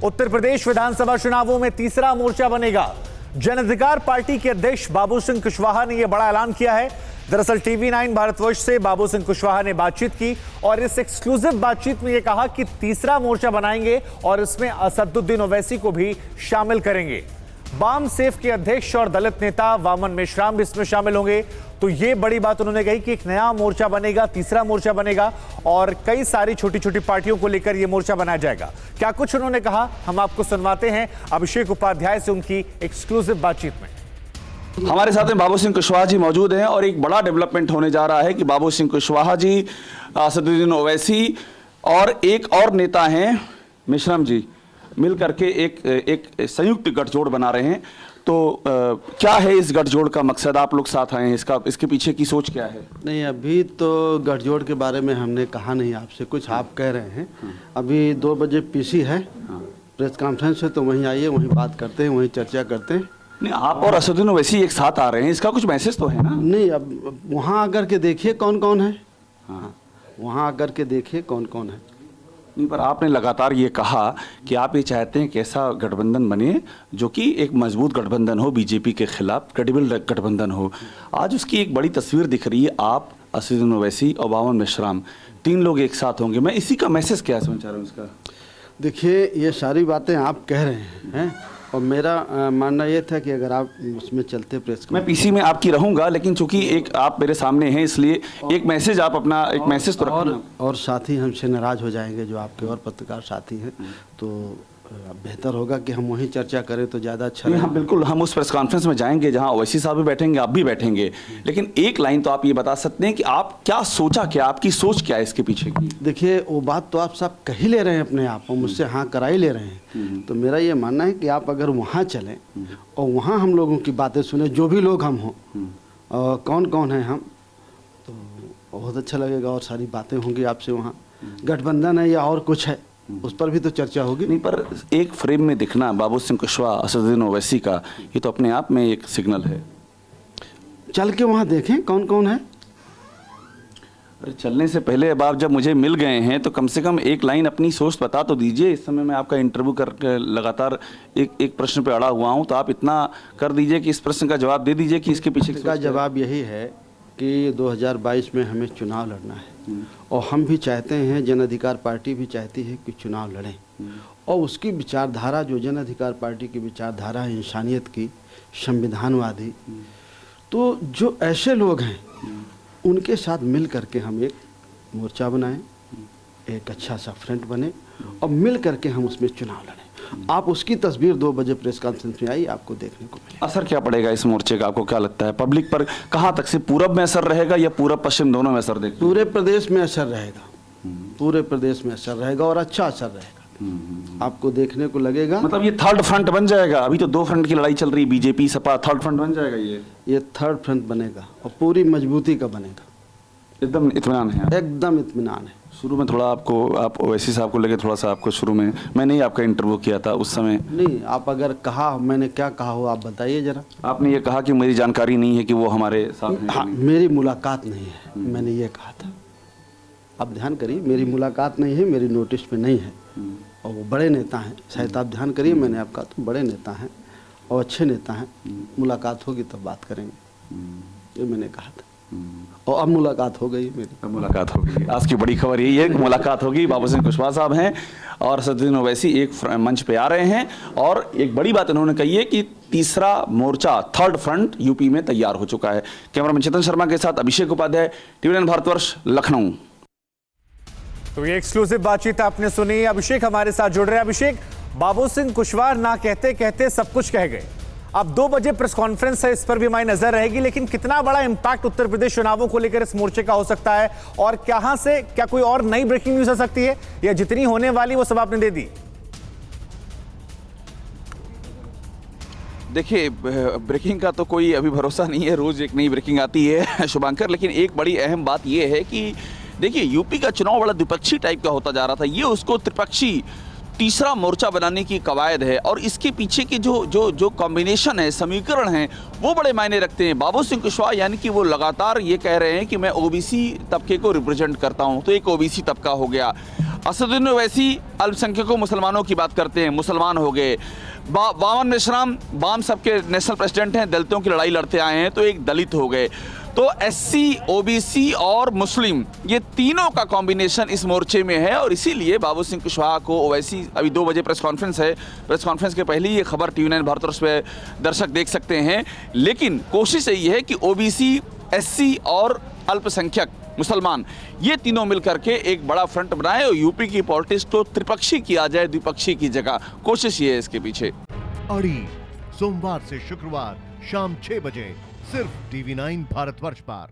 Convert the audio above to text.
उत्तर प्रदेश विधानसभा चुनावों में तीसरा मोर्चा बनेगा। जन अधिकार पार्टी के अध्यक्ष बाबू सिंह कुशवाहा ने यह बड़ा ऐलान किया है। दरअसल टीवी9 भारतवर्ष से बाबू सिंह कुशवाहा ने बातचीत की और इस एक्सक्लूसिव बातचीत में यह कहा कि तीसरा मोर्चा बनाएंगे और इसमें असदुद्दीन ओवैसी को भी शामिल करेंगे। वाम सेफ के अध्यक्ष और दलित नेता वामन मेश्राम भी इसमें शामिल होंगे। तो ये बड़ी बात उन्होंने कही कि एक नया मोर्चा बनेगा, तीसरा मोर्चा बनेगा और कई सारी छोटी छोटी पार्टियों को लेकर यह मोर्चा बनाया जाएगा। क्या कुछ उन्होंने कहा, हम आपको सुनवाते हैं अभिषेक उपाध्याय से उनकी एक्सक्लूसिव बातचीत में। हमारे साथ में बाबू सिंह कुशवाहा जी मौजूद हैं और एक बड़ा डेवलपमेंट होने जा रहा है कि बाबू सिंह कुशवाहा जी, असदुद्दीन ओवैसी और एक और नेता हैं मेश्राम जी मिल करके एक संयुक्त गठजोड़ बना रहे हैं। तो क्या है इस गठजोड़ का मकसद? आप लोग साथ आए हैं, इसके पीछे की सोच क्या है? नहीं, अभी तो गठजोड़ के बारे में हमने कहा नहीं आपसे, कुछ आप कह रहे हैं। अभी 2 बजे पीसी है, प्रेस कॉन्फ्रेंस है, तो वहीं आइए, वहीं बात करते हैं, वहीं चर्चा करते हैं। नहीं, आप और असदुद्दीन ओवैसी एक साथ आ रहे हैं, इसका कुछ मैसेज तो है ना? नहीं, अब वहाँ आकर के देखिए कौन कौन है। हाँ, वहाँ आकर के देखिए कौन कौन है। नहीं, पर आपने लगातार ये कहा कि आप ये चाहते हैं कि ऐसा गठबंधन बने जो कि एक मजबूत गठबंधन हो, बीजेपी के खिलाफ क्रेडिबल गठबंधन हो। आज उसकी एक बड़ी तस्वीर दिख रही है, आप, असदुद्दीन ओवैसी और वामन मेश्राम, 3 लोग एक साथ होंगे। मैं इसी का मैसेज क्या समझ रहा हूँ इसका? देखिए, ये सारी बातें आप कह रहे हैं और मेरा मानना ये था कि अगर आप उसमें चलते प्रेस, मैं पीसी में आपकी रहूंगा, लेकिन चूंकि एक आप मेरे सामने हैं इसलिए एक मैसेज आप अपना एक मैसेज तो रखना। और साथी हमसे नाराज हो जाएंगे जो आपके और पत्रकार साथी हैं, तो बेहतर होगा कि हम वहीं चर्चा करें तो ज़्यादा अच्छा रहेगा। हाँ बिल्कुल, हम उस प्रेस कॉन्फ्रेंस में जाएंगे जहां ओवैसी साहब भी बैठेंगे, आप भी बैठेंगे, लेकिन एक लाइन तो आप ये बता सकते हैं कि आप क्या सोचा, क्या आपकी सोच क्या है इसके पीछे की? देखिए, वो बात तो आप सब कह ही ले रहे हैं अपने आप, और मुझसे हाँ करा ही ले रहे हैं। तो मेरा ये मानना है कि आप अगर वहाँ चलें और वहाँ हम लोगों की बातें सुने, जो भी लोग हम हों, कौन कौन हैं हम, तो बहुत अच्छा लगेगा और सारी बातें होंगी आपसे। वहाँ गठबंधन है या और कुछ है, उस पर भी तो चर्चा होगी। नहीं, पर एक फ्रेम में दिखना बाबू सिंह कुशवाहा, असदुद्दीन ओवैसी का, ये तो अपने आप में एक सिग्नल है। चल के वहाँ देखें कौन कौन है। अरे चलने से पहले अब आप जब मुझे मिल गए हैं तो कम से कम एक लाइन अपनी सोच बता तो दीजिए। इस समय मैं आपका इंटरव्यू कर लगातार एक प्रश्न पे अड़ा हुआ हूँ, तो आप इतना कर दीजिए कि इस प्रश्न का जवाब दे दीजिए कि इसके पीछे का जवाब यही है कि 2022 में हमें चुनाव लड़ना है और हम भी चाहते हैं, जन अधिकार पार्टी भी चाहती है कि चुनाव लड़ें, और उसकी विचारधारा, जो जन अधिकार पार्टी की विचारधारा है इंसानियत की, संविधानवादी, तो जो ऐसे लोग हैं उनके साथ मिल करके हम एक मोर्चा बनाएं, एक अच्छा सा फ्रंट बने और मिल करके हम उसमें चुनाव लड़ें। आप उसकी तस्वीर 2 बजे प्रेस कॉन्फ्रेंस में आई, आपको देखने को मिलेगा। असर क्या पड़ेगा इस मोर्चे का, आपको क्या लगता है? पब्लिक पर कहाँ तक से, पूरब में असर रहेगा या पूरब पश्चिम दोनों में असर देगा? पूरे प्रदेश में असर रहेगा, पूरे प्रदेश में असर रहेगा और अच्छा असर रहेगा। आपको देखने को लगेगा, मतलब ये थर्ड फ्रंट बन जाएगा। अभी तो 2 फ्रंट की लड़ाई चल रही, बीजेपी सपा, थर्ड फ्रंट बन जाएगा ये थर्ड फ्रंट बनेगा और पूरी मजबूती का बनेगा। एकदम इत्मीनान है? एकदम इत्मीनान है। शुरू में थोड़ा आप ओवैसी साहब को लेके थोड़ा सा आपको, शुरू में मैंने ही आपका इंटरव्यू किया था उस समय। नहीं, आप अगर कहा, मैंने क्या कहा हो आप बताइए जरा। आपने ये कहा कि मेरी जानकारी नहीं है कि वो हमारे साथ हैं। हाँ, मेरी मुलाकात नहीं है, मैंने ये कहा था। आप ध्यान करिए, मेरी मुलाकात नहीं है, मेरी नोटिस में नहीं है, और वो बड़े नेता हैं, शायद आप ध्यान करिए, मैंने आपका तो बड़े नेता हैं और अच्छे नेता हैं, मुलाकात होगी तब बात करेंगे, ये मैंने कहा था। और अब मुलाकात हो गई मेरी। अब मुलाकात हो गई। आज की बड़ी खबर यही है कि मुलाकात होगी। बाबू सिंह कुशवाहा साहब हैं और असदुद्दीन ओवैसी एक मंच पे आ रहे हैं और एक बड़ी बात उन्होंने कही है कि तीसरा मोर्चा, थर्ड फ्रंट यूपी में तैयार हो चुका है। कैमरामैन चेतन शर्मा के साथ अभिषेक उपाध्याय, टीवी9 भारतवर्ष, लखनऊ। तो ये एक्सक्लूसिव बातचीत आपने सुनी। अभिषेक हमारे साथ जुड़ रहे हैं। अभिषेक, बाबू सिंह कुशवाहा ना कहते कहते सब कुछ कह गए। अब 2 बजे प्रेस कॉन्फ्रेंस है, इस पर भी हमारी नजर रहेगी, लेकिन कितना बड़ा इंपैक्ट उत्तर प्रदेश चुनावों को लेकर इस मोर्चे का हो सकता है और कहां से, क्या कोई और नई ब्रेकिंग न्यूज आ सकती है या जितनी होने वाली वो सब आपने दे दी? देखिए, ब्रेकिंग का तो कोई अभी भरोसा नहीं है, रोज एक नई ब्रेकिंग आती है शुभांकर, लेकिन एक बड़ी अहम बात यह है कि देखिए, यूपी का चुनाव बड़ा द्विपक्षीय टाइप का होता जा रहा था, ये उसको त्रिपक्षीय तीसरा मोर्चा बनाने की कवायद है और इसके पीछे की जो कॉम्बिनेशन है, समीकरण है, वो बड़े मायने रखते हैं। बाबू सिंह कुशवाहा यानी कि वो लगातार ये कह रहे हैं कि मैं ओबीसी तबके को रिप्रेजेंट करता हूं, तो एक ओबीसी तबका हो गया। असदुद्दीन ओवैसी अल्पसंख्यकों मुसलमानों की बात करते हैं, मुसलमान हो गए। बावन मेश्राम बाम सबके नेशनल प्रेसिडेंट हैं, दलितों की लड़ाई लड़ते आए हैं, तो एक दलित हो गए। तो एससी, ओबीसी और मुस्लिम, ये तीनों का कॉम्बिनेशन इस मोर्चे में है और इसीलिए बाबू सिंह कुशवाहा को ओवैसी, अभी 2 बजे प्रेस कॉन्फ्रेंस है, प्रेस कॉन्फ्रेंस के पहले ही ये खबर TV9 भारतवर्ष पे दर्शक देख सकते हैं। लेकिन कोशिश यही है कि ओबीसी, एससी और अल्पसंख्यक मुसलमान, ये तीनों मिलकर के एक बड़ा फ्रंट बनाए और यूपी की पॉलिटिक्स को त्रिपक्षी किया जाए, द्विपक्षी की जगह। कोशिश ये है इसके पीछे। अड़ी सोमवार से शुक्रवार शाम 6 बजे सिर्फ TV9 भारतवर्ष पर।